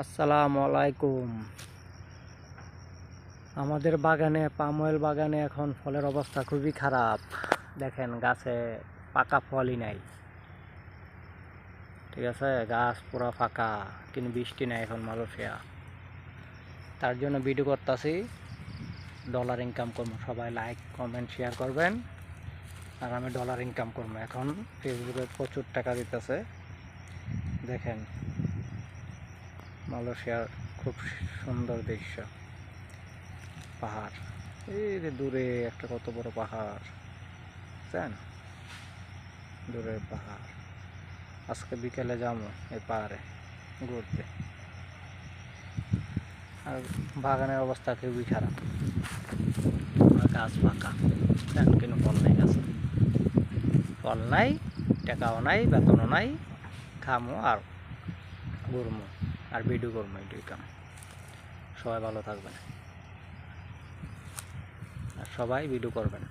আসসালামু আলাইকুম। আমাদের বাগানে পাম অয়েল বাগানে এখন ফলের অবস্থা খুবই খারাপ। দেখেন গাছে পাকা ফলই নাই। ঠিক আছে, গাছ পুরো ফাঁকা, কিন্তু বৃষ্টি নাই এখন মালয়েশিয়া। তার জন্য ভিডিও করতেছি, ডলার ইনকাম করবো। সবাই লাইক কমেন্ট শেয়ার করবেন, আর আমি ডলার ইনকাম করবো। এখন ফেসবুকে প্রচুর টাকা দিতেছে। দেখেন মালয়েশিয়ার খুব সুন্দর দৃশ্য, পাহাড়, এই যে দূরে একটা কত বড় পাহাড়, বুঝছেন? দূরের পাহাড়। আজকে বিকেলে যাবো এই পাহাড়ে ঘুরতে। আর বাগানের অবস্থা খুবই খারাপ, গাছ ফাঁকা, বুঝছেন? কিন্তু ফল নাই গাছে, ফল নাই, টাকাও নাই, বেতনও নাই। খামো আর ঘুরমো আর ভিডিও করবো, এটাই কাম। সবাই ভালো থাকবেন আর সবাই ভিডিও করবেন।